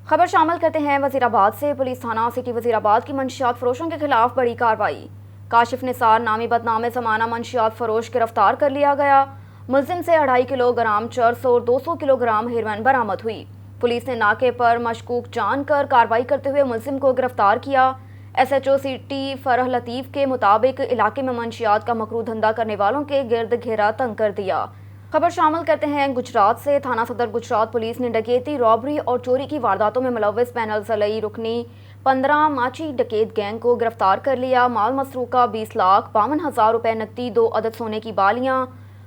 खबर शामिल करते हैं वजीराबाद से। पुलिस थाना सिटी वजीराबाद की मंशियात फरोशों के खिलाफ बड़ी कार्रवाई। काशिफ निसार नामी बदनाम ज़माना मंशियात फरोश गिरफ्तार कर लिया गया। मुलजिम से 2.5 किलोग्राम चरस और 200 किलोग्राम हेरोइन बरामद हुई। पुलिस ने नाके पर मशकूक जानकर कार्रवाई करते हुए मुलजिम को गिरफ्तार किया। SHO सिटी फरह लतीफ़ के मुताबिक इलाके में मंशियात का मकरू धंधा करने वालों के गिर्द घेरा तंग कर दिया। खबर शामिल करते हैं गुजरात से। थाना सदर गुजरात पुलिस ने डकैती, रॉबरी और चोरी की वारदातों में मुलव्वस पैनल जलई रुकनी 15 माची डकैत गैंग को गिरफ्तार कर लिया। माल मसरूका 20,52,000 रुपए नकदी, 2 अदद सोने की बालियां,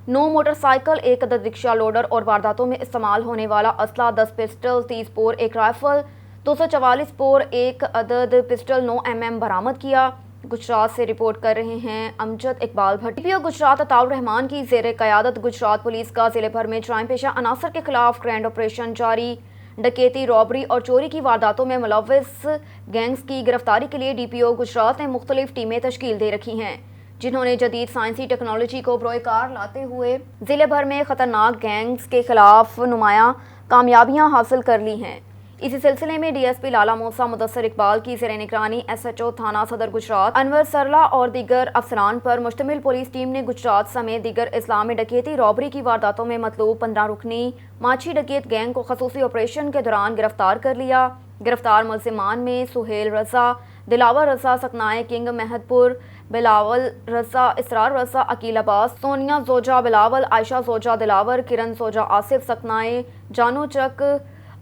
9 मोटरसाइकिल, 1 अदद रिक्शा लोडर और वारदातों में इस्तेमाल होने वाला असला 10 पिस्टल, 30 बोर 1 राइफल, 244 बोर 1 अदद पिस्टल 9 mm बरामद किया। गुजरात से रिपोर्ट कर रहे हैं अमजद इकबाल भट्ट। DPO गुजरात अताउर रहमान की ज़ेर क़यादत गुजरात पुलिस का ज़िले भर में जराइम पेशा अनासर के खिलाफ ग्रैंड ऑपरेशन जारी। डकैती, रॉबरी और चोरी की वारदातों में मुलव्वस गैंग्स की गिरफ्तारी के लिए DPO गुजरात ने मुख्तलिफ टीमें तश्कील दे रखी हैं, जिन्होंने जदीद साइंसी टेक्नोलॉजी को बरोकार लाते हुए ज़िले भर में ख़तरनाक गैंग्स के खिलाफ नुमायां कामयाबियां हासिल कर ली हैं। इसी सिलसिले में DSP लाला मूसा मुदस्सिर इकबाल की ज़ेर निगरानी SHO थाना सदर गुजरात अनवर सरला और दीगर अफसरान पर मुश्तमिल पुलिस टीम ने गुजरात समेत दीगर अजला में डकैती, रॉबरी की वारदातों में मतलूब 15 रुकनी माछी डकैत गैंग को खसूसी ऑपरेशन के दौरान गिरफ्तार कर लिया। गिरफ्तार मुलजिमान में सुहेल रजा, दिलावर रजा, सकनाए किंग महदपुर, बिलावल रजा, इसरार रजा, अकील अब्बास, सोनिया जोजा बिलावल, आयशा जोजा दिलावर, किरण जोजा आसिफ, सकनाए जानू चक,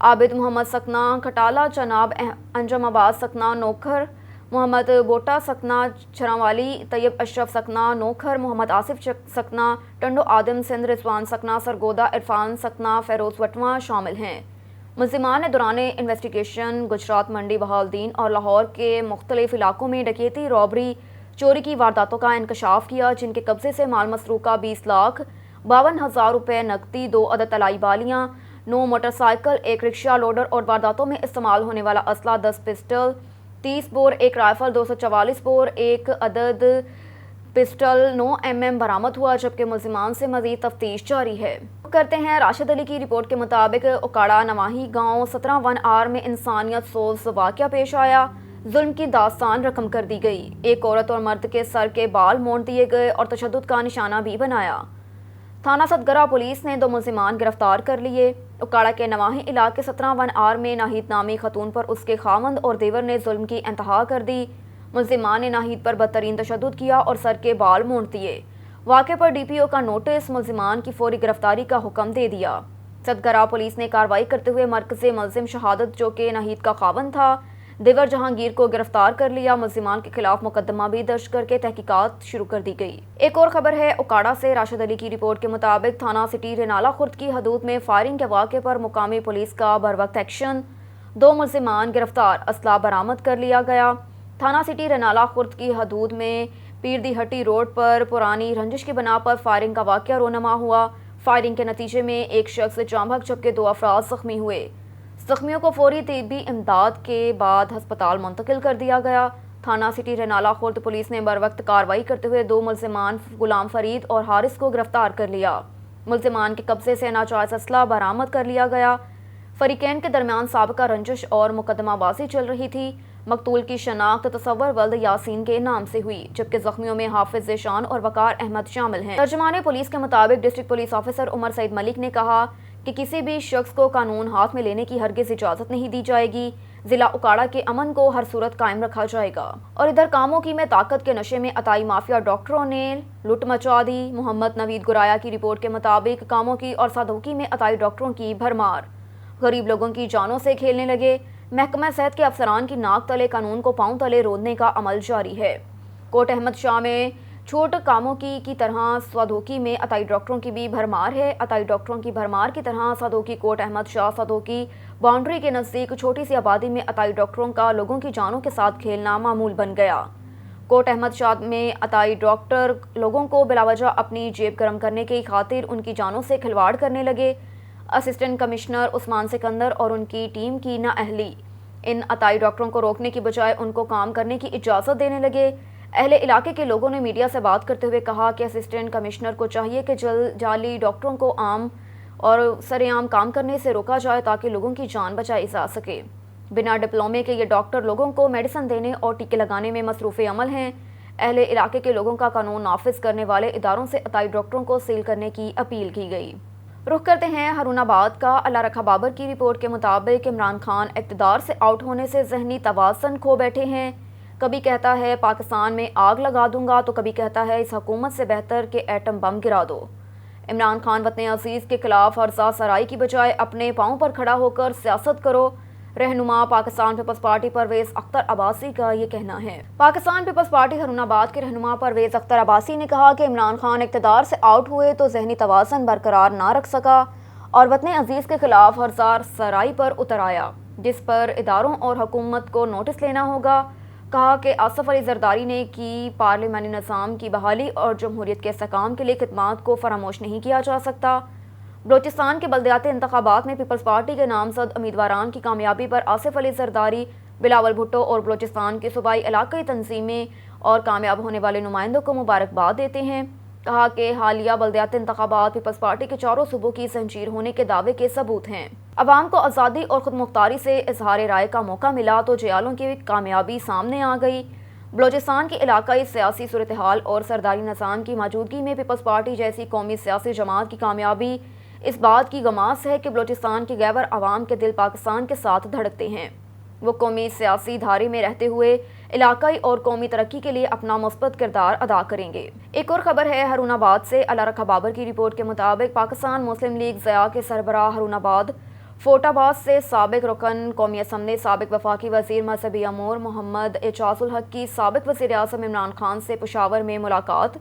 आबिद मोहम्मद सकना, खटाला चनाब, अंजम आबाद सकना, नोखर मोहम्मद बोटा सकना, छरावाली, तैयब अशरफ सकना, नोखर मोहम्मद आसिफ सकना, टंडो आदम सिंध, रिजवान सकना, सरगोदा इरफान सकना, फेरोज वटवा शामिल हैं। मुलजिमान ने दौरान इन्वेस्टिगेशन गुजरात मंडी, बहाउद्दीन और लाहौर के मुख्तलिफ इलाकों में डकैती, रॉबरी, चोरी की वारदातों का इंकशाफ किया, जिनके कब्जे से माल मसरूका 20,52,000 रुपए नकदी, 2 अदद तलाई बालियां, 9 मोटरसाइकिल, 1 रिक्शा लोडर और वारदातों में इस्तेमाल होने वाला असला 10 पिस्टल, 30 बोर 1 राइफल, 244 बोर 1 अदद पिस्टल 9 mm बरामद हुआ, जबकि मुलजिमान से मजीद तफ्तीश जारी है। करते हैं राशिद अली की रिपोर्ट के मुताबिक उकाड़ा नवाही गांव 17/1 में इंसानियत सोज वाक़या पेश आया। जुल्म की दास्तान रकम कर दी गई। एक औरत और मर्द के सर के बाल मोड़ दिए गए और तशद्दुद का निशाना भी बनाया। थाना सदगरा पुलिस ने 2 मुलजिमान गिरफ्तार कर लिए। उकाड़ा के नवाही इलाके 17/1 में नाहिद नामी खतून पर उसके खामंद और देवर ने जुल्म की इंतहा कर दी। मुलजिमान ने नाहिद पर बदतरीन तशद्दुद किया और सर के बाल मोड़ दिए। वाक़े पर DPO का नोटिस, मुलजिमान की फौरी गिरफ्तारी का हुक्म दे दिया। सदगरा पुलिस ने कार्रवाई करते हुए मरकज़ मुलजिम शहादत, जो कि नाहिद का खावंद था, देवर जहांगीर को गिरफ्तार कर लिया। मुलजिमान के खिलाफ मुकदमा भी दर्ज करके तहकीकात शुरू कर दी गई। एक और खबर है उकाड़ा से। राशिद अली की रिपोर्ट के मुताबिक थाना सिटी रेनाला खुर्द की हदूद में फायरिंग के वाक़े पर मुकामी पुलिस का बरवक्त एक्शन, 2 मुलजिमान गिरफ्तार, असला बरामद कर लिया गया। थाना सिटी रेनाला खुर्द की हदूद में पीर दी हट्टी रोड पर पुरानी रंजिश की बना पर फायरिंग का वाक़या रोनमा हुआ। फायरिंग के नतीजे में एक शख्स जाँ बहक, जबकि 2 अफराद जख्मी हुए। जख्मियों को फौरी तिब्बी इमदाद के बाद हस्पताल मुंतकिल कर दिया गया। थाना सिटी रेनाला खुर्द पुलिस ने बरवक्त कार्रवाई करते हुए 2 मुलजिमान गुलाम फरीद और हारिस को गिरफ्तार कर लिया। मुलजिमान के कब्जे से नाजायज असला बरामद कर लिया गया। फरीकैन के दरमियान साबिका रंजिश और मुकदमाबाजी चल रही थी। मकतूल की शनाख्त तसव्वुर वल्द यासीन के नाम से हुई, जबकि जख्मियों में हाफिज ज़ेशान और वकार अहमद शामिल हैं। तर्जुमान पुलिस के मुताबिक district police officer Umar Saeed Malik ने कहा कि किसी भी शख्स को कानून हाथ में लेने की हरगिज़ इजाज़त नहीं दी जाएगी। जिला उकाड़ा के अमन को हर सूरत कायम रखा जाएगा। और इधर कामों की में ताकत के नशे में अताई माफिया डॉक्टरों ने लुट मचा दी। मोहम्मद नवीद गुराया की रिपोर्ट के मुताबिक कामों की और सादोकी में अताई डॉक्टरों की भरमार, गरीब लोगों की जानों से खेलने लगे। महकमा सेहत के अफसरान की नाक तले कानून को पांव तले रोदने का अमल जारी है। कोट अहमद शाह में छोट कामों की तरह सदोकी में अताई डॉक्टरों की भी भरमार है। अताई डॉक्टरों की भरमार की तरह सदोकी कोट अहमद शाह सदोकी बाउंड्री के नज़दीक छोटी सी आबादी में अताई डॉक्टरों का लोगों की जानों के साथ खेलना मामूल बन गया। कोट अहमद शाह में अताई डॉक्टर लोगों को बिलावजह अपनी जेब गर्म करने की खातिर उनकी जानों से खिलवाड़ करने लगे। असिस्टेंट कमिश्नर उस्मान सिकंदर और उनकी टीम की नाअहली इन अताई डॉक्टरों को रोकने की बजाय उनको काम करने की इजाज़त देने लगे। अहले इलाके के लोगों ने मीडिया से बात करते हुए कहा कि असिस्टेंट कमिश्नर को चाहिए कि जाली डॉक्टरों को आम और सरेआम काम करने से रोका जाए ताकि लोगों की जान बचाई जा सके। بنا ڈپلومے کے یہ ڈاکٹر لوگوں کو میڈیسن دینے اور ٹیکے لگانے میں مصروف عمل ہیں۔ اہل علاقے کے لوگوں کا قانون نافذ کرنے والے اداروں سے عطائی ڈاکٹروں کو سیل کرنے کی اپیل کی گئی۔ رخ کرتے ہیں ہارون آباد کا۔ اللہ رکھا بابر کی رپورٹ کے مطابق عمران خان اقتدار سے آؤٹ ہونے سے ذہنی توازن کھو بیٹھے ہیں۔ کبھی کہتا ہے پاکستان میں آگ لگا دوں گا تو کبھی کہتا ہے اس حکومت سے بہتر کہ ایٹم بم گرا دو۔ عمران خان وطن عزیز کے خلاف ہرزہ سرائی کی بجائے اپنے پاؤں پر کھڑا ہو کر سیاست کرو۔ رہنما پاکستان پیپلز پارٹی پرویز اختر عباسی کا یہ کہنا ہے۔ پاکستان پیپلز پارٹی ہارون آباد کے رہنما پرویز اختر عباسی نے کہا کہ عمران خان اقتدار سے آؤٹ ہوئے تو ذہنی توازن برقرار نہ رکھ سکا اور وطن عزیز کے خلاف ہرزہ سرائی پر اتر آیا، جس پر اداروں اور حکومت کو نوٹس لینا ہوگا۔ کہا کہ آصف علی زرداری نے کی پارلیمانی نظام کی بحالی اور جمہوریت کے استحکام کے لیے خدمات کو فراموش نہیں کیا جا سکتا۔ بلوچستان کے بلدیاتی انتخابات میں پیپلز پارٹی کے نامزد امیدواران کی کامیابی پر آصف علی زرداری، بلاول بھٹو اور بلوچستان کی صوبائی علاقائی تنظیمیں اور کامیاب ہونے والے نمائندوں کو مبارکباد دیتے ہیں۔ کہا کہ حالیہ بلدیاتی انتخابات پیپلز پارٹی کے چاروں صوبوں کی زنجیر ہونے کے دعوے کے ثبوت ہیں۔ عوام کو آزادی اور خود مختاری سے اظہار رائے کا موقع ملا تو جیالوں کی کامیابی سامنے آ گئی۔ بلوچستان کی علاقائی سیاسی صورتحال اور سرداری نظام کی موجودگی میں پیپلز پارٹی جیسی قومی سیاسی جماعت کی کامیابی اس بات کی گماس ہے کہ بلوچستان کے گیور عوام کے دل پاکستان کے ساتھ دھڑکتے ہیں۔ وہ قومی سیاسی دھارے میں رہتے ہوئے علاقائی اور قومی ترقی کے لیے اپنا مثبت کردار ادا کریں گے۔ ایک اور خبر ہے ہارون آباد سے۔ اللہ رکھا بابر کی رپورٹ کے مطابق پاکستان مسلم لیگ ضیاء کے سربراہ ہارون آباد فوٹ آباد سے سابق رکن قومی اسمبلی، سابق وفاقی وزیر مذہبی امور محمد اعجاز الحق کی سابق وزیر اعظم عمران خان سے پشاور میں ملاقات،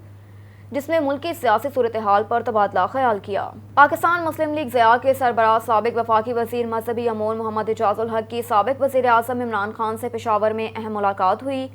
جس میں ملک کی سیاسی صورتحال پر تبادلہ خیال کیا۔ پاکستان مسلم لیگ ضیاء کے سربراہ سابق وفاقی وزیر مذہبی امور محمد اعجاز الحق کی سابق وزیر اعظم عمران خان سے پشاور میں اہم ملاقات ہوئی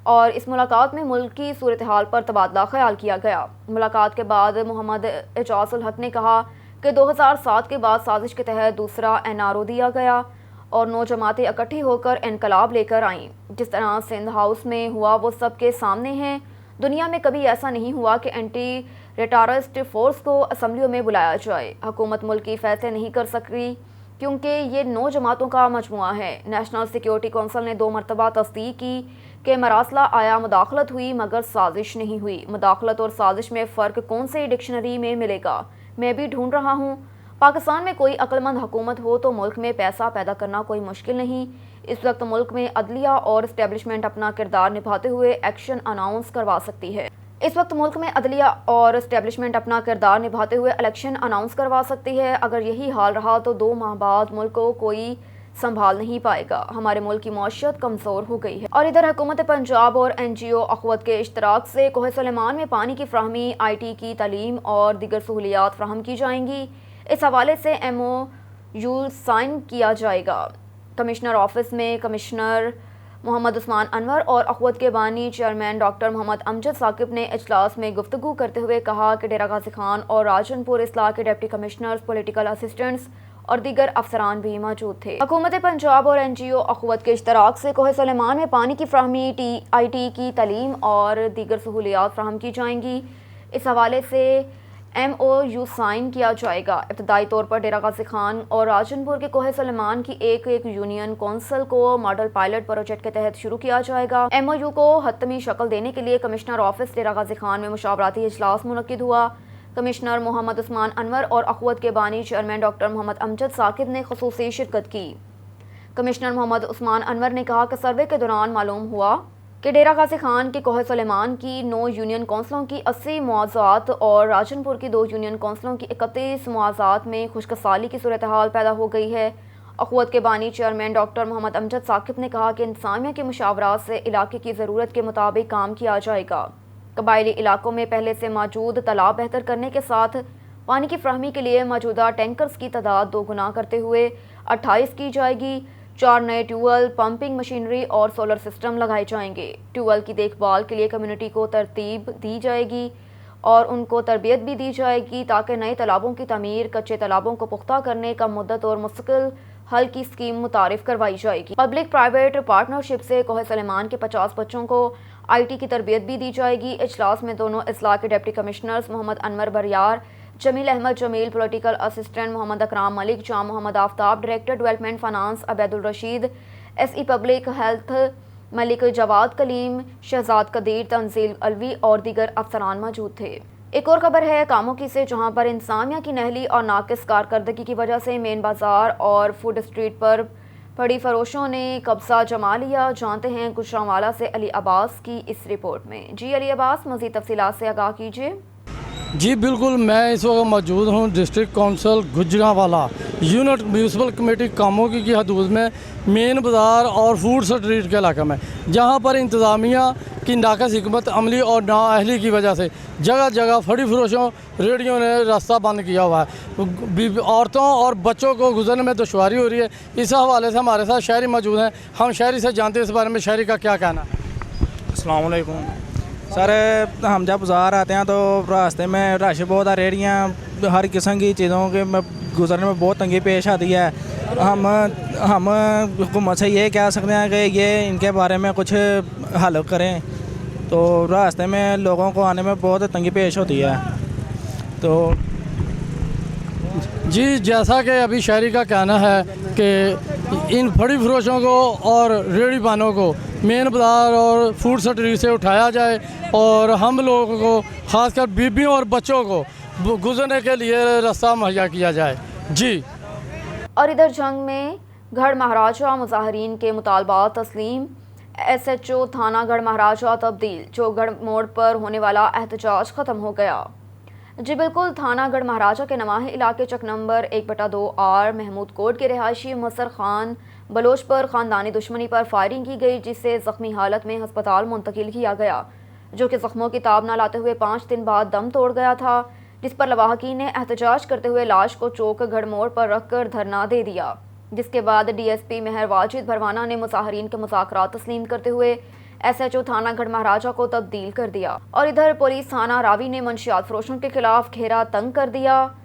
اور اس ملاقات میں ملک کی صورتحال پر تبادلہ خیال کیا گیا۔ ملاقات کے بعد محمد اعجاز الحق نے کہا کہ 2007 کے بعد سازش کے تحت دوسرا NRO دیا گیا اور 9 جماعتیں اکٹھی ہو کر انقلاب لے کر آئیں۔ جس طرح سندھ ہاؤس میں ہوا وہ سب کے سامنے ہے۔ دنیا میں کبھی ایسا نہیں ہوا کہ اینٹی ٹیررسٹ فورس کو اسمبلیوں میں بلایا جائے۔ حکومت ملک کی فیصلے نہیں کر سکی کیونکہ یہ 9 جماعتوں کا مجموعہ ہے۔ نیشنل سیکیورٹی کونسل نے 2 مرتبہ تصدیق کی کہ مراسلہ آیا مداخلت ہوئی مگر سازش نہیں ہوئی۔ مداخلت اور سازش میں فرق کون سے ڈکشنری میں ملے گا، میں بھی ڈھونڈ رہا ہوں۔ پاکستان میں کوئی عقل مند حکومت ہو تو ملک میں پیسہ پیدا کرنا کوئی مشکل نہیں۔ اس وقت ملک میں عدلیہ اور اسٹیبلشمنٹ اپنا کردار نبھاتے ہوئے ایکشن اناؤنس کروا سکتی ہے۔ الیکشن اناؤنس کروا سکتی ہے۔ اگر یہی حال رہا تو 2 ماہ بعد ملک کو کوئی سنبھال نہیں پائے گا۔ ہمارے ملک کی معیشت کمزور ہو گئی ہے۔ اور ادھر حکومت پنجاب اور NGO اخوت کے اشتراک سے کوہ سلیمان میں پانی کی فراہمی، IT کی تعلیم اور دیگر سہولیات فراہم کی جائیں گی۔ اس حوالے سے MOU سائن کیا جائے گا۔ کمشنر آفس میں کمشنر محمد عثمان انور اور اخوت کے بانی چیئرمین ڈاکٹر محمد امجد ثاقب نے اجلاس میں گفتگو کرتے ہوئے کہا کہ ڈیرہ غازی خان اور راجن پور اضلاع کے ڈپٹی کمشنرز، پولیٹیکل اسسٹنٹس اور دیگر افسران بھی موجود تھے۔ حکومت پنجاب اور NGO اخوت کے اشتراک سے کوہ سلیمان میں پانی کی فراہمی، IT کی تعلیم اور دیگر سہولیات فراہم کی جائیں گی۔ اس حوالے سے MOU سائن کیا جائے گا۔ ابتدائی طور پر ڈیرہ غازی خان اور راجن پور کے کوہ سلیمان کی ایک یونین کونسل کو ماڈل پائلٹ پروجیکٹ کے تحت شروع کیا جائے گا۔ MOU کو حتمی شکل دینے کے لیے کمشنر آفس ڈیرہ غازی خان میں مشاورتی اجلاس منعقد ہوا۔ کمشنر محمد عثمان انور اور اخوت کے بانی چیئرمین ڈاکٹر محمد امجد ثاقب نے خصوصی شرکت کی۔ کمشنر محمد عثمان انور نے کہا کہ سروے کے دوران معلوم ہوا کہ ڈیرہ غازی خان کے کوہ سلیمان کی 9 یونین کونسلوں کی 80 مواضعات اور راجن پور کی 2 یونین کونسلوں کی 31 مواضعات میں خشک سالی کی صورتحال پیدا ہو گئی ہے۔ اخوت کے بانی چیئرمین ڈاکٹر محمد امجد ثاقب نے کہا کہ انتظامیہ کے مشاورات سے علاقے کی ضرورت کے مطابق کام کیا جائے گا۔ قبائلی علاقوں میں پہلے سے موجود تالاب بہتر کرنے کے ساتھ پانی کی فراہمی کے لیے موجودہ ٹینکرز کی تعداد 2 گنا کرتے ہوئے 28 کی جائے گی۔ 4 نئے ٹیوبویل، پمپنگ مشینری اور سولر سسٹم لگائے جائیں گے۔ ٹیوبویل کی دیکھ بھال کے لیے کمیونٹی کو ترتیب دی جائے گی اور ان کو تربیت بھی دی جائے گی تاکہ نئے تالابوں کی تعمیر، کچے تالابوں کو پختہ کرنے کا مدت اور مستقل حل کی اسکیم متعارف کروائی جائے گی۔ پبلک پرائیویٹ پارٹنرشپ سے کوہ سلیمان کے 50 بچوں کو IT کی تربیت بھی دی جائے گی۔ اجلاس میں دونوں اضلاع کے deputy commissioners Muhammad Anwar Bariar, Jamil Ahmad Jamil, political assistant Muhammad Akram Malik, Jam Muhammad Aftab, director development finance Ubaidul Rashid, SE public health Malik Jawad Kaleem, Shahzad Qadeer, Tanzeel Alvi और दीगर अफसरान मौजूद थे। एक और खबर है कामोकी से, जहां पर इंतजामिया की नहली और नाकिस कारकर्दगी की वजह से मेन बाजार और फूड स्ट्रीट पर फड़ी फरोशों ने कब्जा जमा लिया। जानते हैं गुजरांवाला से अली अब्बास की इस रिपोर्ट में। जी अली अब्बास, मज़ीद तफसीलात से आगाह कीजिए। जी बिल्कुल, मैं इस वक्त मौजूद हूँ district council Gujranwala unit municipal committee Kamoke की हदूद में मेन बाज़ार और फूड स्ट्रीट के इलाके में, जहाँ पर इंतज़ामिया की नाक़िस हिकमत अमली और नाअहली की वजह से जगह जगह फड़ी फरोशों रेडियो ने रास्ता बंद किया हुआ है। औरतों और बच्चों को गुजरने में दुश्वारी हो रही है। इस हवाले से हमारे साथ शहरी मौजूद हैं, हम शहरी से जानते हैं इस बारे में शहरी का क्या कहना है। अस्सलाम वालेकुम सर, हम जब बाज़ार आते हैं तो रास्ते में रश बहुत है, रेहड़ियाँ हर किस्म की चीज़ों के गुजरने में बहुत तंगी पेश आती है। हम हुकूमत से ये कह सकते हैं कि ये इनके बारे में कुछ हल करें, तो रास्ते में लोगों को आने में बहुत तंगी पेश होती है। तो जी, जैसा कि अभी शहरी का कहना है कि इन फड़ी फरोशों को और रेहड़ी बानों को मेन बाज़ार और फूड स्ट्रीट से उठाया जाए और हम लोगों को ख़ासकर बीबियों और बच्चों को गुजरने के लिए रास्ता मुहैया किया जाए। जी। और इधर जंग में गढ़ महाराजा मुजाहरीन के मुतालबात तस्लीम, SHO थाना गढ़ महाराजा तब्दील, चौगढ़ मोड़ पर होने वाला एहतजाज ख़त्म हो गया। जी बिल्कुल, थाना गढ़ महाराजा के नवाही इलाके चक नंबर 1/2R महमूद कोट के रिहायशी मसर खान बलोच पर ख़ानदानी दुश्मनी पर फायरिंग की गई, जिससे ज़ख्मी हालत में हस्पताल मुंतकिल किया गया, जो कि ज़ख्मों की ताब न लाते हुए 5 दिन बाद दम तोड़ गया था, जिस पर लवाहकीन ने एहतजाज करते हुए लाश को चौक गढ़ मोड़ पर रख कर धरना दे दिया, जिसके बाद DSP मेहर वाजिद भरवाना ने मुजाहरीन के मुज़ाकरात तस्लीम करते हुए SHO थाना गढ़ महाराजा को तब्दील कर दिया। और इधर पुलिस थाना रावी ने मंशियात फरोशों के खिलाफ घेरा तंग कर दिया।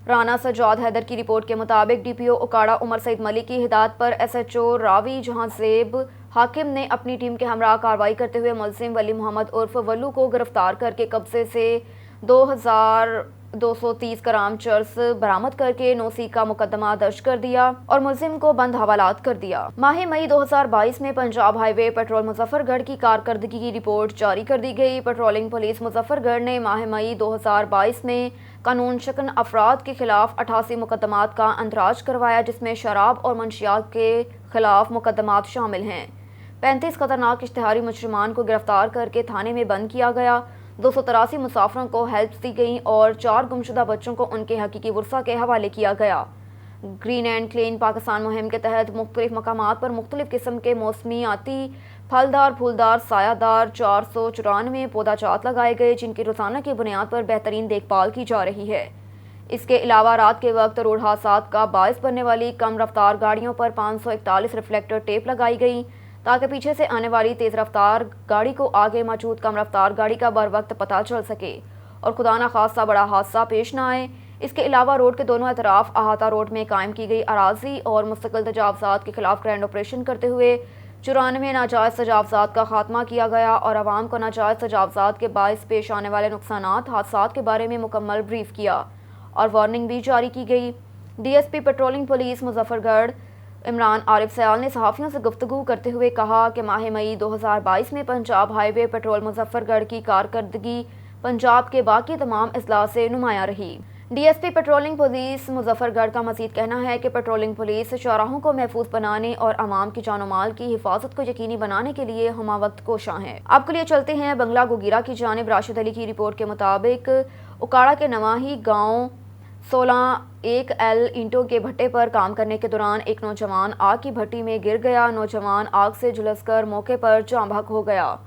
राना सजाद हैदर की रिपोर्ट के मुताबिक DPO उकाड़ा उमर सईद मलिक की हिदायत पर SHO रावी जहां ज़ेब हाकिम ने अपनी टीम के हमरा कार्रवाई करते हुए मुलजिम वली मोहम्मद उर्फ वल्लू को गिरफ्तार करके कब्जे से 2230 ग्राम चर्स बरामद करके 9C का मुकदमा दर्ज कर दिया और मुलजिम को बंद हवालात कर दिया। माह मई 2022 में पंजाब हाईवे पेट्रोल मुजफ्फरगढ़ की कारकर्दगी की रिपोर्ट जारी कर दी गई। पेट्रोलिंग पुलिस मुजफ्फरगढ़ ने माह मई 2022 में कानून शकन अफराद के खिलाफ 88 मुकदमात का अंदराज करवाया, जिसमें शराब और मंशियात के खिलाफ मुकदमात शामिल हैं। 35 खतरनाक इश्तिहारी मुजरिमान को गिरफ्तार करके थाने में बंद किया गया। 283 मुसाफिरों को हेल्प दी गई और 4 गुमशुदा बच्चों को उनके हकीकी वर्सा के हवाले किया गया। ग्रीन एंड क्लीन पाकिस्तान मुहिम के तहत मुख्तलिफ मकामात पर मुख्तलिफ किस्म के मौसमियाती फलदार फूलदार सायादार 494 पौधाजात लगाए गए, जिनकी रोजाना की बुनियाद पर बेहतरीन देखभाल की जा रही है। इसके अलावा रात के वक्त रोड हादसात का बायस बनने वाली कम रफ्तार गाड़ियों पर 541 रिफ्लेक्टर टेप लगाई गई, ताकि पीछे से आने वाली तेज़ रफ्तार गाड़ी को आगे मौजूद कम रफ्तार गाड़ी का बर वक्त पता चल सके और खुदा न खासा बड़ा हादसा पेश न आए। इसके अलावा रोड के दोनों अतराफ अहाता रोड में कायम की गई अराजी और मुस्तकिल तजावज़ात के खिलाफ ग्रैंड ऑपरेशन करते हुए 94 नाजायज़ तजावज़ात का खात्मा किया गया और आवाम को नाजायज़ तजावज़ात के बायस पेश आने वाले नुकसानात हादसात के बारे में मुकम्मल ब्रीफ किया और वार्निंग भी जारी की गई। DSP patrolling police Muzaffargarh Imran Arif Sayal ने सहाफ़ियों से गुफ्तगू करते हुए कहा कि माह मई 2022 में पंजाब हाईवे पेट्रोल मुजफ्फरगढ़ की कारकर्दगी पंजाब के बाकी तमाम अजला से नुमाया रही। DSP पेट्रोलिंग पुलिस मुजफ्फरगढ़ का मज़ीद कहना है कि पेट्रोलिंग पुलिस चौराहों को महफूज बनाने और आवाम की जान माल की हिफाजत को यकीनी बनाने के लिए हमा वक्त कोशां है। आपके लिए चलते हैं बंगला गुगीरा की जानिब। राशिद अली की रिपोर्ट के मुताबिक उकाड़ा के नवाही गाँव 16-1L ईंटों के भट्टे पर काम करने के दौरान एक नौजवान आग की भट्टी में गिर गया। नौजवान आग से झुलसकर मौके पर जाँ बहक हो गया।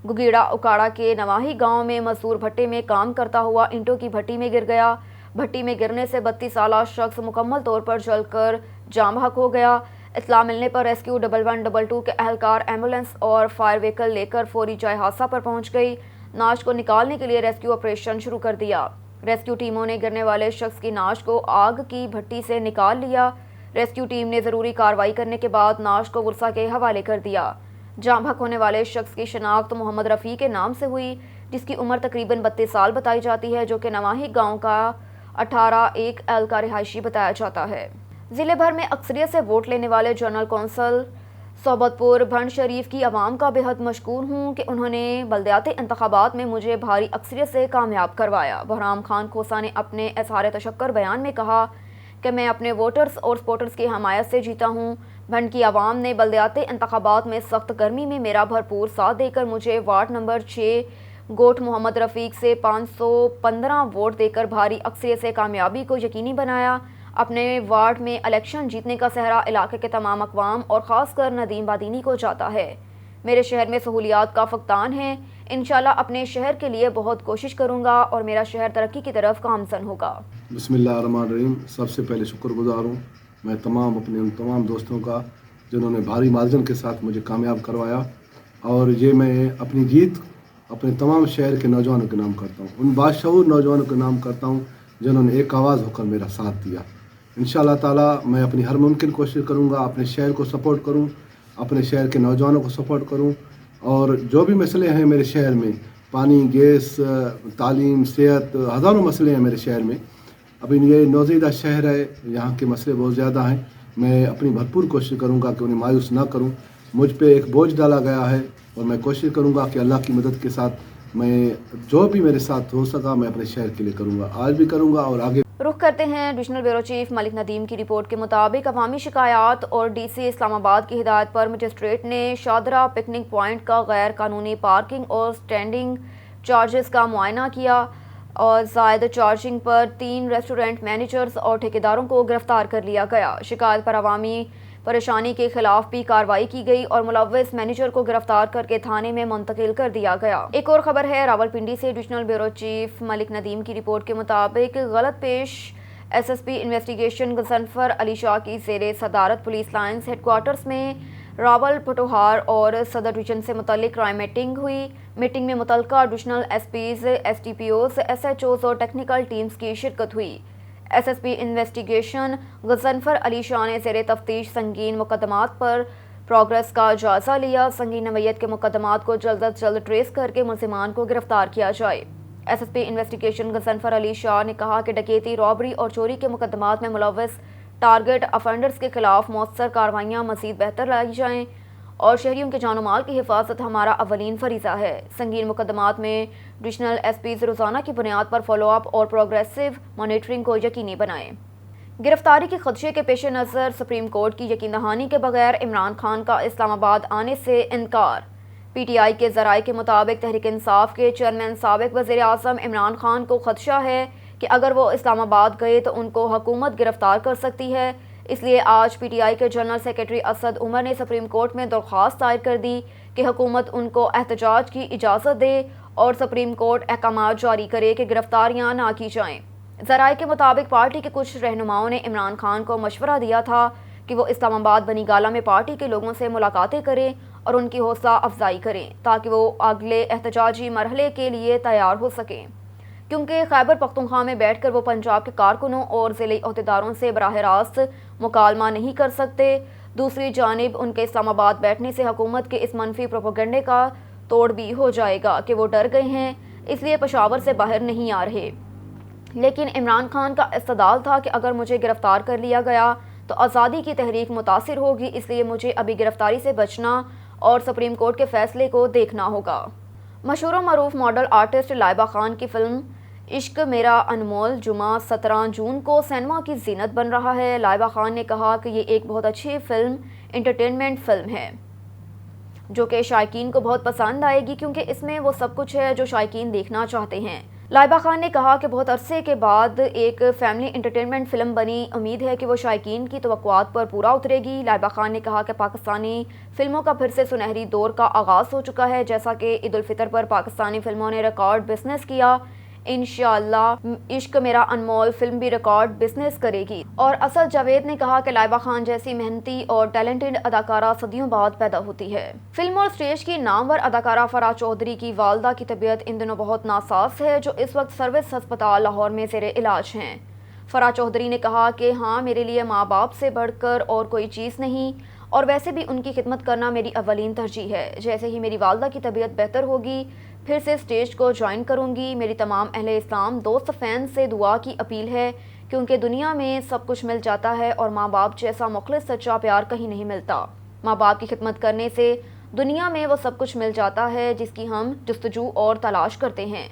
गुगीड़ा उकाड़ा के नवाही गांव में मजदूर भट्टे में काम करता हुआ ईंटों की भट्टी में गिर गया। भट्टी में गिरने से 32 साला शख्स मुकम्मल तौर पर जलकर जाँ बहक हो गया। इत्तला मिलने पर रेस्क्यू 1122 के अहलकार एम्बुलेंस और फायर व्हीकल लेकर फौरी जाए हादसा पर पहुंच गई। नाश को निकालने के लिए रेस्क्यू ऑपरेशन शुरू कर दिया। रेस्क्यू टीमों ने गिरने वाले शख्स की नाश को आग की भट्टी से निकाल लिया। रेस्क्यू टीम ने ज़रूरी कार्रवाई करने के बाद नाश को वर्सा के हवाले कर दिया। जाँ बहक होने वाले शख्स की शनाख्त मोहम्मद रफ़ी के नाम से हुई, जिसकी उम्र तकरीबन 32 साल बताई जाती है, जो कि नवाही गाँव का 18(1)L का रिहायशी बताया जाता है। ज़िले भर में अक्सरियत से वोट लेने वाले जनरल कौंसल सोबतपुर भंड शरीफ की आवाम का बेहद मशकूर हूँ कि उन्होंने बल्दियाती इंतखाबात में मुझे भारी अक्सरियत से कामयाब करवाया। बहराम खान खोसा ने अपने इज़हार तशक्कुर बयान में कहा कि मैं अपने वोटर्स और सपोर्टर्स की हमायत से जीता हूँ। भंड की आवाम ने बल्दियाती इंतखाबात में सख्त गर्मी में मेरा भरपूर साथ देकर मुझे वार्ड नंबर 6 गोट मोहम्मद रफ़ीक से 515 वोट देकर भारी अक्सरियत से कामयाबी को यकीनी बनाया। अपने वार्ड में इलेक्शन जीतने का सहरा इलाके के तमाम अक़वाम और ख़ासकर नदीम बादीनी को जाता है। मेरे शहर में सहूलियात का फक़दान है। इंशाल्लाह अपने शहर के लिए बहुत कोशिश करूँगा और मेरा शहर तरक्की की तरफ गामज़न होगा। बिस्मिल्लाहिर्रहमानिर्रहीम। सबसे पहले शुक्रगुज़ार हूँ मैं अपने उन तमाम दोस्तों का जिन्होंने भारी मार्जिन के साथ मुझे कामयाब करवाया, और ये मैं अपनी जीत अपने तमाम शहर के नौजवानों के नाम करता हूँ, उन बाशऊर नौजवानों के नाम करता हूँ जिन्होंने एक आवाज़ होकर मेरा साथ दिया। इंशाअल्लाह ताला मैं अपनी हर मुमकिन कोशिश करूँगा अपने शहर को सपोर्ट करूँ, अपने शहर के नौजवानों को सपोर्ट करूँ, और जो भी मसले हैं मेरे शहर में, पानी, गैस, तालीम, सेहत, हज़ारों मसले हैं मेरे शहर में। अभी ये नौज़ीदा शहर है, यहाँ के मसले बहुत ज़्यादा हैं। मैं अपनी भरपूर कोशिश करूँगा कि उन्हें मायूस ना करूँ। मुझ पे एक बोझ डाला गया है और मैं कोशिश करूँगा कि अल्लाह की मदद के साथ मैं जो भी मेरे साथ हो सका मैं अपने शहर के लिए करूँगा, आज भी करूँगा और आगे। रुख करते हैं divisional bureau chief Malik Nadeem की रिपोर्ट के मुताबिक अवामी शिकायत और डीसी इस्लामाबाद की हिदायत पर मजिस्ट्रेट ने शादरा पिकनिक पॉइंट का गैर कानूनी पार्किंग और स्टैंडिंग चार्जेस का मुआयना किया और ज़ायद चार्जिंग पर 3 रेस्टोरेंट मैनेजर्स और ठेकेदारों को गिरफ्तार कर लिया गया। शिकायत पर अवामी परेशानी के खिलाफ भी कार्रवाई की गई और मुलव्वस मैनेजर को गिरफ्तार करके थाने में मुंतकिल कर दिया गया। एक और खबर है रावलपिंडी से। Divisional bureau chief Malik Nadeem की रिपोर्ट के मुताबिक गलत पेश एसएसपी इन्वेस्टिगेशन गजनफर अली शाह की ज़ेरे सदारत पुलिस लाइन्स हेडक्वार्टर्स में रावल पटोहार और सदर डिवीजन से मुतल्लिक क्राइम मीटिंग हुई। मीटिंग में मुतल्लिका डिविजनल एसपीज, एसटीपीओज, एसएचओज और टेक्निकल टीम्स की शिरकत हुई। एसएसपी इन्वेस्टिगेशन गजनफर अली शाह ने ज़ेरे तफ्तीश संगीन मुकदमात पर प्रोग्रेस का जायज़ा लिया। संगीन नवैयत के मुकदमात को जल्द अज जल्द ट्रेस करके मुलज़िमान को गिरफ्तार किया जाए। एसएसपी इन्वेस्टिगेशन गजनफर अली शाह ने कहा कि डकैती, रॉबरी और चोरी के मुकदमात में मुलव्वस टारगेट अफेंडर्स के खिलाफ मौसर कार्रवाइयाँ मज़ीद बेहतर लाई जाएँ और शहरियों के जान माल की हिफाजत हमारा अवलीन फरीज़ा है। संगीन मुकदमात में डिविजनल एसपीज रोज़ाना की बुनियाद पर फॉलोअप और प्रोग्रेसिव मॉनिटरिंग को यकीनी बनाएं। गिरफ्तारी के खदशे के पेश नज़र सुप्रीम कोर्ट की यकीन दहानी के बगैर इमरान खान का इस्लामाबाद आने से इनकार। पीटीआई के ज़राए के मुताबिक तहरीक इंसाफ के चेयरमैन साबिक वज़ीर आज़म इमरान खान को खदशा है कि अगर वो इस्लामाबाद गए तो उनको हुकूमत गिरफ्तार कर सकती है। इसलिए आज पीटीआई के जनरल सेक्रेटरी असद उमर ने सुप्रीम कोर्ट में दरख्वास्त दायर कर दी कि हुकूमत उनको एहतजाज की इजाज़त दे और सुप्रीम कोर्ट अहकाम जारी करे कि गिरफ्तारियाँ ना की जाएँ। ज़राए के मुताबिक पार्टी के कुछ रहनुमाओं ने इमरान खान को मशवरा दिया था कि वो इस्लामाबाद बनीगाला में पार्टी के लोगों से मुलाकातें करें और उनकी हौसला अफजाई करें ताकि वो अगले एहतजाजी मरहले के लिए तैयार हो सकें, क्योंकि खैबर पख्तूनख्वा में बैठकर वो पंजाब के कारकुनों और ज़िले अहदेदारों से बराह रास्त मुकालमा नहीं कर सकते। दूसरी जानिब उनके इस्लामाबाद बैठने से हुकूमत के इस मनफी प्रोपेगेंडे का तोड़ भी हो जाएगा कि वो डर गए हैं, इसलिए पेशावर से बाहर नहीं आ रहे। लेकिन इमरान खान का इस्तदलाल था कि अगर मुझे गिरफ्तार कर लिया गया तो आज़ादी की तहरीक मुतासिर होगी, इसलिए मुझे अभी गिरफ्तारी से बचना और सुप्रीम कोर्ट के फैसले को देखना होगा। मशहूर मरूफ मॉडल आर्टिस्ट लाइबा खान की फिल्म इश्क मेरा अनमोल जुमा 17 जून को सिनेमा की जीनत बन रहा है। लाइबा खान ने कहा कि ये एक बहुत अच्छी फिल्म, एंटरटेनमेंट फिल्म है जो कि शायकीन को बहुत पसंद आएगी, क्योंकि इसमें वो सब कुछ है जो शायकीन देखना चाहते हैं। लाइबा खान ने कहा कि बहुत अरसे के बाद एक फैमिली एंटरटेनमेंट फिल्म बनी, उम्मीद है कि वो शायकीन की तवक्कुआत पर पूरा उतरेगी। लाइबा खान ने कहा कि पाकिस्तानी फिल्मों का फिर से सुनहरी दौर का आगाज़ हो चुका है। जैसा कि ईद उल फितर पर पाकिस्तानी फिल्मों ने रिकॉर्ड बिजनेस किया, इंशाअल्लाह इश्क मेरा अनमोल फिल्म भी रिकॉर्ड बिजनेस करेगी। और असद जावेद ने कहा कि लाइबा खान जैसी मेहनती और टैलेंटेड अदाकारा सदियों बाद पैदा होती है। फिल्म और स्टेज की नामवर अदाकारा फराह चौधरी की वालदा की तबीयत इन दिनों बहुत नासाज है, जो इस वक्त सर्विस अस्पताल लाहौर में ज़ेरे इलाज हैं। फराह चौधरी ने कहा कि हाँ, मेरे लिए माँ बाप से बढ़कर और कोई चीज़ नहीं, اور ویسے بھی ان کی خدمت کرنا میری اولین ترجیح ہے۔ جیسے ہی میری والدہ کی طبیعت بہتر ہوگی پھر سے اسٹیج کو جوائن کروں گی۔ میری تمام اہل اسلام دوست فین سے دعا کی اپیل ہے، کیونکہ دنیا میں سب کچھ مل جاتا ہے اور ماں باپ جیسا مخلص سچا پیار کہیں نہیں ملتا۔ ماں باپ کی خدمت کرنے سے دنیا میں وہ سب کچھ مل جاتا ہے جس کی ہم جستجو اور تلاش کرتے ہیں۔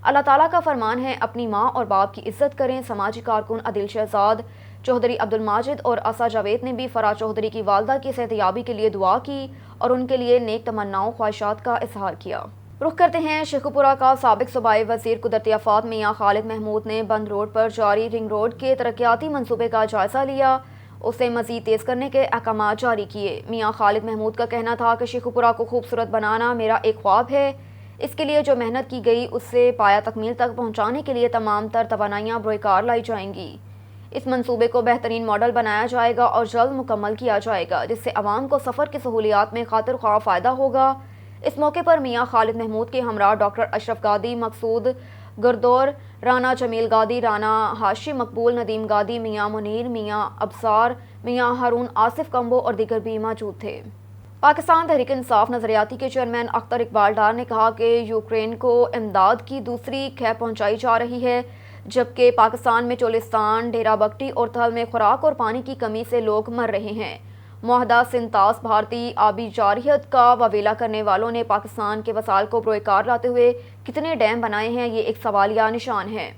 اللہ تعالیٰ کا فرمان ہے اپنی ماں اور باپ کی عزت کریں۔ سماجی کارکن عادل شہزاد چودھری عبدالماجد اور آسا جاوید نے بھی فرا چودھری کی والدہ کی صحتیابی کے لیے دعا کی اور ان کے لیے نیک تمناؤں خواہشات کا اظہار کیا۔ رخ کرتے ہیں شیخو پورہ کا۔ سابق صوبائی وزیر قدرتی آفات میاں خالد محمود نے بند روڈ پر جاری رنگ روڈ کے ترقیاتی منصوبے کا جائزہ لیا، اسے مزید تیز کرنے کے احکامات جاری کیے۔ میاں خالد محمود کا کہنا تھا کہ شیخو پورہ کو خوبصورت بنانا میرا ایک خواب ہے، اس کے لیے جو محنت کی گئی اس سے پایہ تکمیل تک پہنچانے کے لیے تمام تر توانائیاں بروئے کار لائی جائیں گی۔ اس منصوبے کو بہترین ماڈل بنایا جائے گا اور جلد مکمل کیا جائے گا، جس سے عوام کو سفر کی سہولیات میں خاطر خواہ فائدہ ہوگا۔ اس موقع پر میاں خالد محمود کے ہمراہ ڈاکٹر اشرف گادی، مقصود گردور، رانا جمیل گادی، رانا ہاشم مقبول، ندیم گادی، میاں منیر، میاں ابصار، میاں ہارون آصف کمبو اور دیگر بھی موجود تھے۔ پاکستان تحریک انصاف نظریاتی کے چیئرمین اختر اقبال ڈار نے کہا کہ یوکرین کو امداد کی دوسری کھیپ پہنچائی جا رہی ہے، جبکہ پاکستان میں چولستان، ڈیرہ بگٹی اور تھل میں خوراک اور پانی کی کمی سے لوگ مر رہے ہیں۔ معاہدہ سنتاس بھارتی آبی جارحیت کا واویلا کرنے والوں نے پاکستان کے وسائل کو بروئے کار لاتے ہوئے کتنے ڈیم بنائے ہیں، یہ ایک سوالیہ نشان ہے۔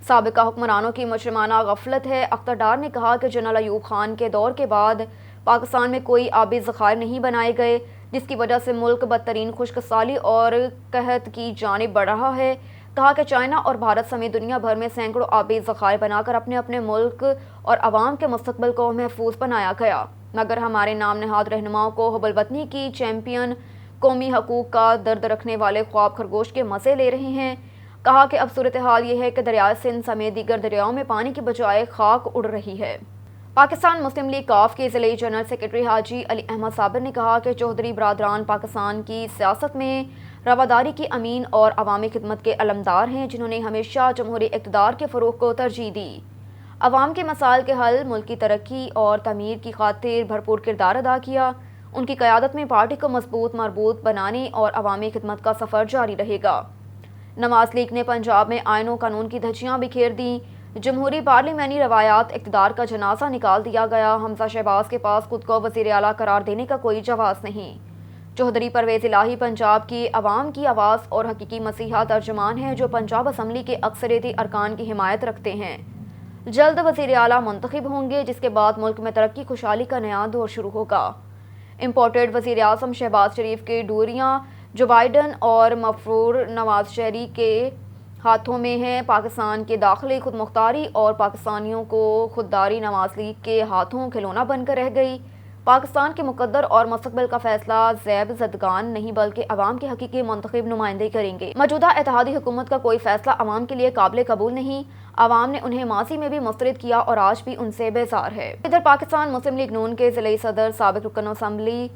سابقہ حکمرانوں کی مجرمانہ غفلت ہے۔ اختر ڈار نے کہا کہ جنرل ایوب خان کے دور کے بعد پاکستان میں کوئی آبی ذخائر نہیں بنائے گئے، جس کی وجہ سے ملک بدترین خشک سالی اور قحط کی جانب بڑھ رہا ہے۔ کہا کہ چائنا اور بھارت سمیت دنیا بھر میں سینکڑوں آبی ذخائر بنا کر اپنے اپنے ملک اور عوام کے مستقبل کو محفوظ بنایا گیا، مگر ہمارے نام نہاد رہنماؤں کو حب الوطنی کی چیمپئن، قومی حقوق کا درد رکھنے والے خواب خرگوش کے مزے لے رہے ہیں۔ کہا کہ اب صورتحال یہ ہے کہ دریائے سندھ سمیت دیگر دریاؤں میں پانی کی بجائے خاک اڑ رہی ہے۔ پاکستان مسلم لیگ کاف کے ضلعی جنرل سیکرٹری حاجی علی احمد صابر نے کہا کہ چودھری برادران پاکستان کی سیاست میں رواداری کی امین اور عوامی خدمت کے علمدار ہیں، جنہوں نے ہمیشہ جمہوری اقتدار کے فروغ کو ترجیح دی، عوام کے مسائل کے حل، ملک کی ترقی اور تعمیر کی خاطر بھرپور کردار ادا کیا۔ ان کی قیادت میں پارٹی کو مضبوط مربوط بنانے اور عوامی خدمت کا سفر جاری رہے گا۔ نواز لیگ نے پنجاب میں آئین و قانون کی دھجیاں بکھیر دیں، جمہوری پارلیمانی روایات اقتدار کا جنازہ نکال دیا گیا۔ حمزہ شہباز کے پاس خود کو وزیر اعلیٰ قرار دینے کا کوئی جواز نہیں۔ چودھری پرویز الہی پنجاب کی عوام کی آواز اور حقیقی مسیحا ترجمان ہیں، جو پنجاب اسمبلی کے اکثریتی ارکان کی حمایت رکھتے ہیں۔ جلد وزیر اعلیٰ منتخب ہوں گے، جس کے بعد ملک میں ترقی خوشحالی کا نیا دور شروع ہوگا۔ امپورٹڈ وزیر اعظم شہباز شریف کے ڈوریاں جو بائیڈن اور مفرور نواز شریف کے ہاتھوں میں ہیں۔ پاکستان کے داخلی خود مختاری اور پاکستانیوں کو خودداری نواز لیگ کے ہاتھوں کھلونا بن کر رہ گئی۔ پاکستان کے مقدر اور مستقبل کا فیصلہ زیب زدگان نہیں بلکہ عوام کے حقیقی منتخب نمائندے کریں گے۔ موجودہ اتحادی حکومت کا کوئی فیصلہ عوام کے لیے قابل قبول نہیں۔ عوام نے انہیں ماضی میں بھی مسترد کیا اور آج بھی ان سے بیزار ہے۔ ادھر پاکستان مسلم لیگ نون کے ضلعی صدر سابق رکن اسمبلی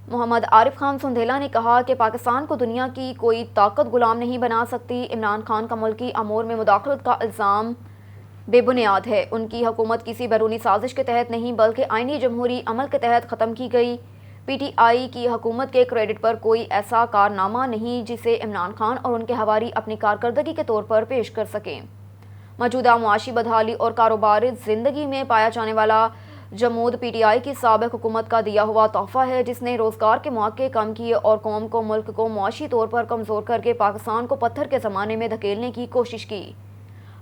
محمد عارف خان سندھیلا نے کہا کہ پاکستان کو دنیا کی کوئی طاقت غلام نہیں بنا سکتی۔ عمران خان کا ملکی امور میں مداخلت کا الزام بے بنیاد ہے۔ ان کی حکومت کسی بیرونی سازش کے تحت نہیں بلکہ آئینی جمہوری عمل کے تحت ختم کی گئی۔ پی ٹی آئی کی حکومت کے کریڈٹ پر کوئی ایسا کارنامہ نہیں جسے عمران خان اور ان کے حواری اپنی کارکردگی کے طور پر پیش کر سکیں۔ موجودہ معاشی بدحالی اور کاروباری زندگی میں پایا جانے والا جمود پی ٹی آئی کی سابق حکومت کا دیا ہوا تحفہ ہے، جس نے روزگار کے مواقع کم کیے اور قوم کو ملک کو معاشی طور پر کمزور کر کے پاکستان کو پتھر کے زمانے میں دھکیلنے کی کوشش کی۔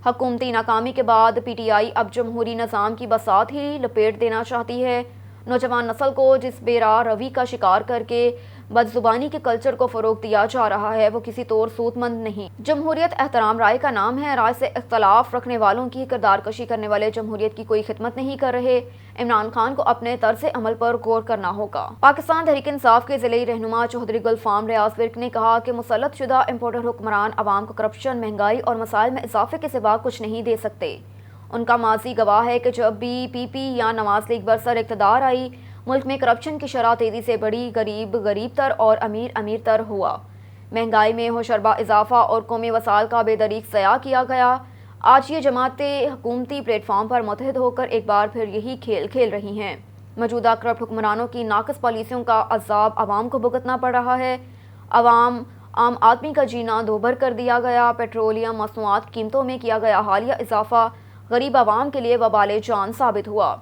حکومتی ناکامی کے بعد پی ٹی آئی اب جمہوری نظام کی بساط ہی لپیٹ دینا چاہتی ہے۔ نوجوان نسل کو جس بے راہ روی کا شکار کر کے بدزبانی کے کلچر کو فروغ دیا جا رہا ہے وہ کسی طور سود مند نہیں۔ جمہوریت احترام رائے کا نام ہے، رائے سے اختلاف رکھنے والوں کی کردار کشی کرنے والے جمہوریت کی کوئی خدمت نہیں کر رہے۔ عمران خان کو اپنے طرز عمل پر غور کرنا ہوگا۔ پاکستان تحریک انصاف کے ضلعی رہنما چودھری گلفام ریاض ورک نے کہا کہ مسلط شدہ امپورٹر حکمران عوام کو کرپشن، مہنگائی اور مسائل میں اضافے کے سوا کچھ نہیں دے سکتے۔ ان کا ماضی گواہ ہے کہ جب بھی پی پی یا نواز لیگ برسر اقتدار آئی، ملک میں کرپشن کی شرح تیزی سے بڑھی، غریب غریب تر اور امیر امیر تر ہوا، مہنگائی میں ہوشربا اضافہ اور قومی وسائل کا بے دریغ ضیاع کیا گیا۔ آج یہ جماعتیں حکومتی پلیٹ فارم پر متحد ہو کر ایک بار پھر یہی کھیل کھیل رہی ہیں۔ موجودہ کرپٹ حکمرانوں کی ناقص پالیسیوں کا عذاب عوام کو بھگتنا پڑ رہا ہے. عام آدمی کا جینا دوبھر کر دیا گیا. پیٹرولیم مصنوعات کی قیمتوں میں کیا گیا حالیہ اضافہ غریب عوام کے لیے وبال جان ثابت ہوا.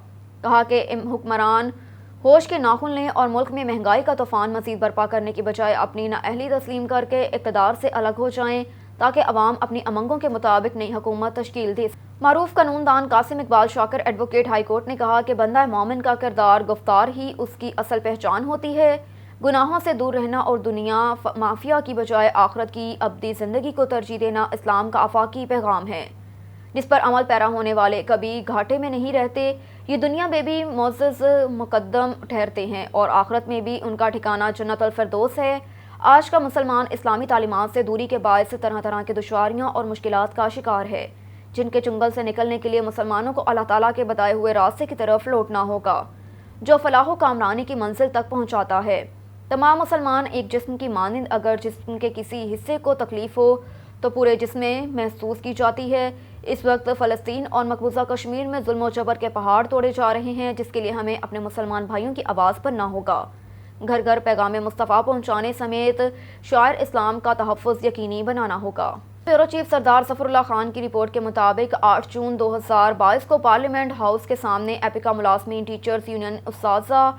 کہا کہ حکمران ہوش کے ناخن لیں اور ملک میں مہنگائی کا طوفان مزید برپا کرنے کی بجائے اپنی نااہلی تسلیم کر کے اقتدار سے الگ ہو جائیں تاکہ عوام اپنی امنگوں کے مطابق نئی حکومت تشکیل دے. معروف قانون دان قاسم اقبال شاکر ایڈوکیٹ ہائی کورٹ نے کہا کہ بندہ مومن کا کردار گفتار ہی اس کی اصل پہچان ہوتی ہے. گناہوں سے دور رہنا اور دنیا مافیا کی بجائے آخرت کی ابدی زندگی کو ترجیح دینا اسلام کا آفاقی پیغام ہے جس پر عمل پیرا ہونے والے کبھی گھاٹے میں نہیں رہتے. یہ دنیا میں بھی معزز مقدم ٹھہرتے ہیں اور آخرت میں بھی ان کا ٹھکانہ جنت الفردوس ہے. آج کا مسلمان اسلامی تعلیمات سے دوری کے باعث طرح طرح کی دشواریاں اور مشکلات کا شکار ہے جن کے چنگل سے نکلنے کے لیے مسلمانوں کو اللہ تعالیٰ کے بتائے ہوئے راستے کی طرف لوٹنا ہوگا جو فلاح و کامرانی کی منزل تک پہنچاتا ہے. تمام مسلمان ایک جسم کی مانند اگر جسم کے کسی حصے کو تکلیف ہو تو پورے جسم میں محسوس کی جاتی ہے. اس وقت فلسطین اور مقبوضہ کشمیر میں ظلم و جبر کے پہاڑ توڑے جا رہے ہیں جس کے لیے ہمیں اپنے مسلمان بھائیوں کی آواز بننا ہوگا. گھر گھر پیغام مصطفیٰ پہنچانے سمیت شاعر اسلام کا تحفظ یقینی بنانا ہوگا. بیورو چیف سردار ظفر اللہ خان کی رپورٹ کے مطابق 8 جون 2022 کو پارلیمنٹ ہاؤس کے سامنے ایپیکا ملازمین ٹیچرز یونین اساتذہ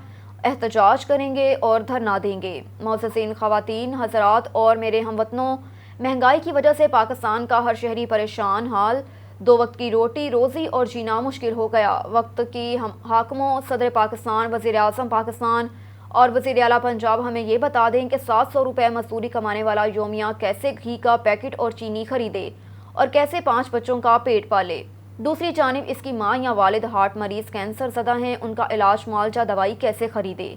احتجاج کریں گے اور دھرنا دیں گے. معززین خواتین حضرات اور میرے ہم وطنوں، مہنگائی کی وجہ سے پاکستان کا ہر شہری پریشان حال. 2 وقت کی روٹی روزی اور جینا مشکل ہو گیا. وقت کی حاکموں، صدر پاکستان، وزیر اعظم پاکستان اور وزیر اعلیٰ پنجاب ہمیں یہ بتا دیں کہ 700 روپے مزدوری کمانے والا یومیہ کیسے گھی کا پیکٹ اور چینی خریدے اور کیسے 5 بچوں کا پیٹ پالے. دوسری جانب اس کی ماں یا والد ہارٹ مریض کینسر زدہ ہیں، ان کا علاج معالجہ دوائی کیسے خریدے.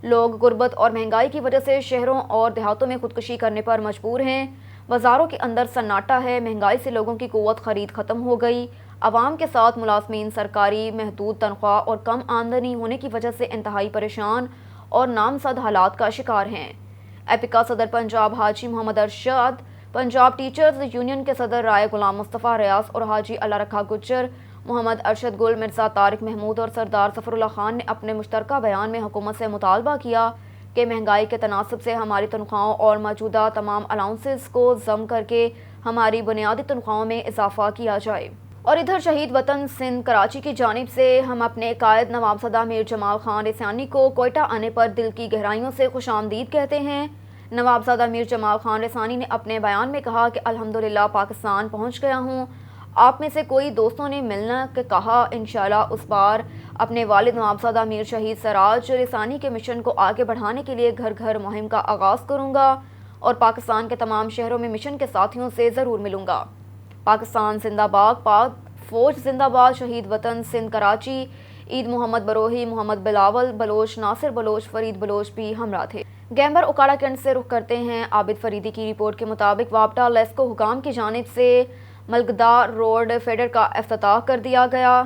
لوگ غربت اور مہنگائی کی وجہ سے شہروں اور دیہاتوں میں خودکشی کرنے پر مجبور ہیں. بازاروں کے اندر سناٹا ہے. مہنگائی سے لوگوں کی قوت خرید ختم ہو گئی. عوام کے ساتھ ملازمین سرکاری محدود تنخواہ اور کم آمدنی ہونے کی وجہ سے انتہائی پریشان اور نامزد حالات کا شکار ہیں. ایپیکا صدر پنجاب حاجی محمد ارشاد، پنجاب ٹیچرز یونین کے صدر رائے غلام مصطفیٰ ریاض اور حاجی اللہ رکھا گجر، محمد ارشد گل، مرزا طارق محمود اور سردار ظفر اللہ خان نے اپنے مشترکہ بیان میں حکومت سے مطالبہ کیا کہ مہنگائی کے تناسب سے ہماری تنخواہوں اور موجودہ تمام الاؤنسز کو ضم کر کے ہماری بنیادی تنخواہوں میں اضافہ کیا جائے. اور ادھر شہید وطن سندھ کراچی کی جانب سے ہم اپنے قائد نوابزدہ میر جمال خان رسانی کو کوئٹہ آنے پر دل کی گہرائیوں سے خوش آمدید کہتے ہیں. نوابزدہ میر جمال خان رسانی نے اپنے بیان میں کہا کہ الحمدللہ پاکستان پہنچ گیا ہوں. آپ میں سے کوئی دوستوں نے ملنا کہ کہا انشاءاللہ اس بار اپنے والد نوابزدہ میر شہید سراج رسانی کے مشن کو آگے بڑھانے کے لیے گھر گھر مہم کا آغاز کروں گا اور پاکستان کے تمام شہروں میں مشن کے ساتھیوں سے ضرور ملوں گا. پاکستان زندہ باد، پاک فوج زندہ باد. شہید وطن سندھ کراچی. عید محمد بروہی، محمد بلاول بلوچ، ناصر بلوچ، فرید بلوچ بھی ہمراہ تھے. گیمبر اکاڑا کینٹ سے رخ کرتے ہیں. عابد فریدی کی رپورٹ کے مطابق وابٹا لیسکو حکام کی جانب سے ملکدار روڈ فیڈر کا افتتاح کر دیا گیا.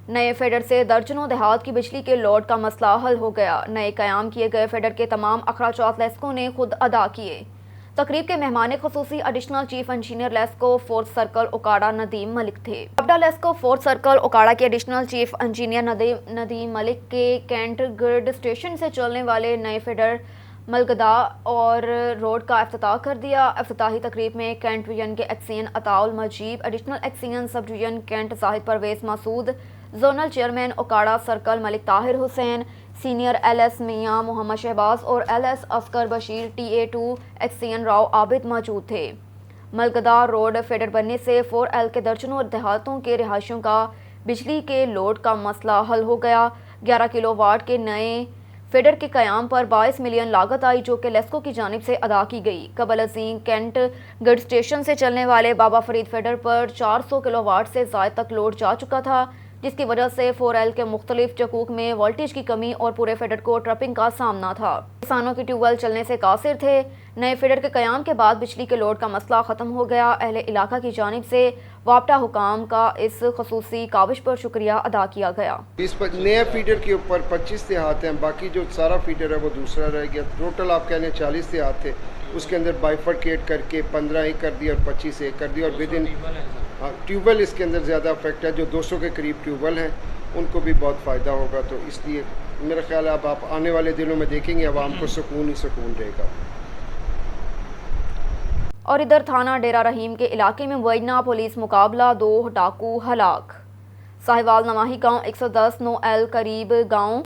نئے فیڈر سے درجنوں دیہات کی بجلی کے لوڈ کا مسئلہ حل ہو گیا. نئے قیام کیے گئے فیڈر کے تمام اخراجات لیسکو نے خود ادا کیے. تقریب کے مہمان خصوصی additional chief engineer LESCO fourth circle Okara Nadeem Malik تھے. وابٹا لیسکو فورتھ سرکل اکاڑا کے additional chief engineer Nadeem Malik کے کینٹ گرڈ اسٹیشن سے چلنے والے نئے فیڈر ملکدہ اور روڈ کا افتتاح کر دیا. افتتاحی تقریب میں کینٹ ڈویژن کے XEN Ata ul Majeed, additional XEN sub division cantt Zahid Pervez Masood, zonal chairman Okara circle Malik Tahir Hussain, senior L S Mian Muhammad Shahbaz اور L S Asghar Bashir, T A 2 XEN Rao Abid موجود تھے. ملکدہ روڈ فیڈر بننے سے 4L کے درجنوں دیہاتوں کے رہائشیوں کا بجلی کے لوڈ کا مسئلہ حل ہو گیا. 11 کلو واٹ کے نئے فیڈر کے قیام پر 22 ملین لاگت آئی جو کہ لیسکو کی جانب سے ادا کی گئی. قبل ازیں کینٹ گرڈ اسٹیشن سے چلنے والے بابا Farid feeder per 400 kilo what سے زائد تک لوڈ جا چکا تھا جس کی وجہ سے 4L کے مختلف چکوک میں وولٹیج کی کمی اور پورے فیڈر کو ٹرپنگ کا سامنا تھا. کسانوں کی ٹیوب ویل چلنے سے قاصر تھے. نئے فیڈر کے قیام کے بعد بجلی کے لوڈ کا مسئلہ ختم ہو گیا. اہل علاقہ کی جانب سے وابٹا حکام کا اس خصوصی کاوش پر شکریہ ادا کیا گیا. اس پر نئے فیڈر کے اوپر 25 دیہات ہیں، باقی جو سارا فیڈر ہے وہ دوسرا رہ گیا. ٹوٹل آپ کہہ لیں 40 دیہات تھے، اس کے اندر بائیفرکیٹ کر کے 15 ایک کر دیا اور 25 ایک کر دیا. اور ود ان ٹیوب ویل اس کے اندر زیادہ افیکٹ ہے. جو 200 کے قریب ٹیوب ویل ہیں ان کو بھی بہت فائدہ ہوگا. تو اس لیے मेरा ख्याल है अब आप आने वाले दिनों में देखेंगे आवाम को सुकून ही सुकून रहेगा। और इधर थाना डेरा रहीम के इलाके में मुबैना पुलिस मुकाबला, 2 डाकू हलाक। साहिवाल नवाही गांव 110 9 एल करीब गांव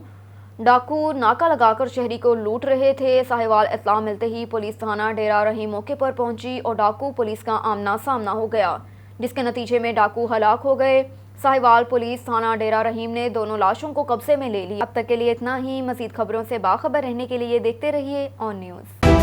डाकू नाका लगाकर शहरी को लूट रहे थे। साहिवाल इत्तला मिलते ही पुलिस थाना डेरा रहीम मौके पर पहुंची और डाकू पुलिस का आमना सामना हो गया, जिसके नतीजे में डाकू हलाक हो गए। साहिवाल पुलिस थाना डेरा रहीम ने दोनों लाशों को कब्जे में ले ली। अब तक के लिए इतना ही। मज़ीद खबरों से बाखबर रहने के लिए देखते रहिए ऑन न्यूज़।